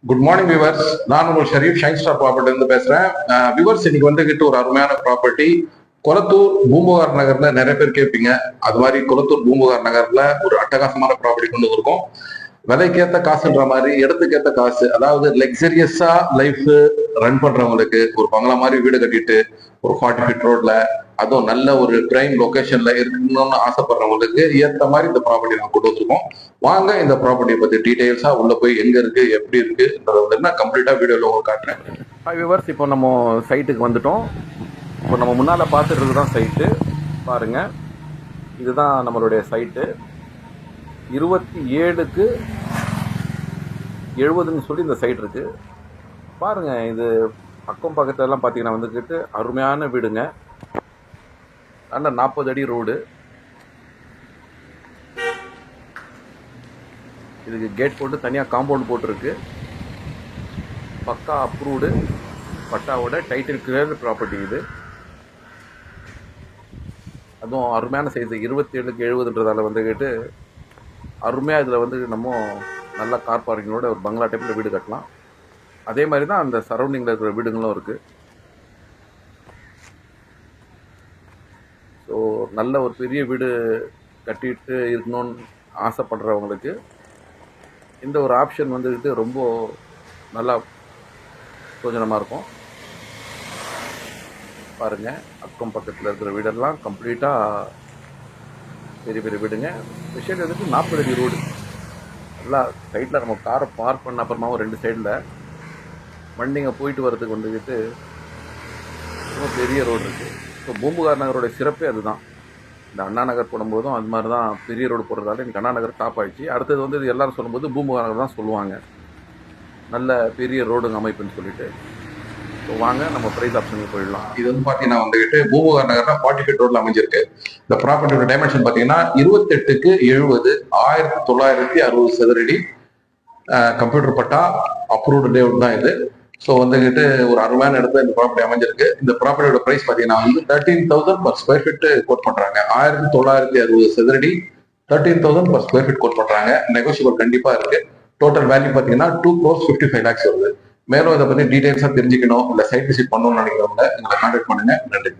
Good morning viewers. நான் உங்கள் Sharif shine star property இருந்து பேசுறேன். வியூவர்ஸ், இன்னைக்கு வந்துகிட்டு ஒரு அருமையான ப்ராப்பர்ட்டி கொளத்தூர் பூம்புகார் நகர்ல நிறைய பேர் கேட்பீங்க. அது மாதிரி கொளத்தூர் பூம்புகார் நகர்ல ஒரு அட்டகாசமான ப்ராப்பர்ட்டி கொண்டு வந்திருக்கோம். விலைக்கேத்த காசுன்ற மாதிரி இடத்துக்கேத்த காசு, அதாவது லக்ஸரியஸா லைஃப் ரன் பண்றவங்களுக்கு ஒரு பங்களா மாதிரி வீடு கட்டிட்டு ஒரு 40 ஃபீட் ரோட்ல, அதுவும் நல்ல ஒரு பிரைம் லொகேஷன்ல இருக்கணும்னு ஆசைப்படுறவங்களுக்கு ஏத்த மாதிரி இந்த ப்ராப்பர்ட்டி நான் கொண்டு வந்திருக்கோம். வாங்க இந்த ப்ராப்பர்ட்டியை பத்தி டீடைல்ஸா உள்ள போய் எங்க இருக்கு எப்படி இருக்குன்றத நான் கம்ப்ளீட்டா வீடியோல உங்களுக்கு காட்டுறேன். ஹாய் வியூவர்ஸ், இப்போ நம்ம சைட்டுக்கு வந்துட்டோம். இப்போ நம்ம முன்னால் பார்த்துட்டு தான் சைட்டு பாருங்க. இதுதான் நம்மளுடைய சைட்டு. 27க்கு 70ன்னு சொல்லி இந்த சைட் இருக்கு பாருங்க. இது பக்கம் பக்கத்துலலாம் பார்த்தீங்கன்னா வந்துக்கிட்டு அருமையான வீடுங்க. நல்ல 40 அடி ரோடு. இதுக்கு கேட் போட்டு தனியாக காம்பவுண்ட் போட்டிருக்கு. பக்கா அப்ரூவ்டு பட்டாவோட டைட்டில் கிளியர் ப்ராப்பர்ட்டி இது. அதுவும் அருமையான சைஸ் 27க்கு 70ன்றதால வந்துக்கிட்டு அருமையாக இதில் வந்து நம்ம நல்ல கார் பார்க்கிங்கோட ஒரு பங்களா டைப்பில் வீடு கட்டலாம். அதே மாதிரி தான் அந்த சரௌண்டிங்கில் இருக்கிற வீடுங்களும் இருக்குது. ஸோ நல்ல ஒரு பெரிய வீடு கட்டிட்டு இருக்கணும்னு ஆசைப்படுறவங்களுக்கு இந்த ஒரு ஆப்ஷன் வந்துக்கிட்டு ரொம்ப நல்லா பிரயோஜனமாக இருக்கும். பாருங்கள், அக்கம் பக்கத்தில் இருக்கிற வீடெல்லாம் கம்ப்ளீட்டாக பெரிய பெரிய வீடுங்க. விஷயம் வந்துட்டு 40 அடி ரோடு. நல்லா சைட்டில் நம்ம காரை பார்க் பண்ண அப்புறமாவும் 2 சைடில் வண்டிங்க போயிட்டு வரதுக்கு வந்துக்கிட்டு ரொம்ப பெரிய ரோடு இருக்குது. ஸோ பூம்புகார் நகரோட சிறப்பே அதுதான். இந்த அண்ணா நகர் போடும்போதும் அது மாதிரி தான் பெரிய ரோடு போடுறதால இன்றைக்கி அண்ணா நகர் டாப் ஆகிடுச்சு. அடுத்தது வந்து இது எல்லோரும் சொல்லும்போது பூம்புகார் நகர் தான் சொல்லுவாங்க, நல்ல பெரிய ரோடுங்க அமைப்புன்னு சொல்லிட்டு. ஸோ வாங்க நம்ம ப்ரைஸ் ஆப்ஷனுக்கு போயிடலாம். இது வந்து பார்த்தீங்கன்னா வந்துகிட்டு பூம்புகார் நகர்னா 40 ஃபீட் ரோட்ல அமைஞ்சிருக்கு. இந்த ப்ராப்பர்ட்டியோட டைமென்ஷன் பார்த்தீங்கன்னா 28க்கு 70, 1960 சதுரடி. கம்ப்யூட்டர் பட்டா அப்ரூவ்டு லேஅவுட் தான் இது. ஸோ வந்துகிட்டு ஒரு அருமையான இடத்துல இந்த ப்ராப்பர்ட்டி அமைஞ்சிருக்கு. இந்த ப்ராப்பர்ட்டியோட பிரைஸ் பார்த்தீங்கன்னா வந்து 13,000 per ஸ்கொயர் ஃபீட் கோட் பண்றாங்க. 1960 சதுரடி 13,000 per ஸ்கொயர் ஃபீட் கோட் பண்றாங்க. நெகோசியபிள் கண்டிப்பா இருக்கு. டோட்டல் வேல்யூ பார்த்தீங்கன்னா 2,55 lakhs வருது. மேலும் இதை பத்தி டீடைல்ஸா தெரிஞ்சுக்கணும், இல்ல சைட் விசிட் பண்ணணும்னு நினைக்கிறவங்க எங்களை கான்டாக்ட் பண்ணுங்க. நன்றி.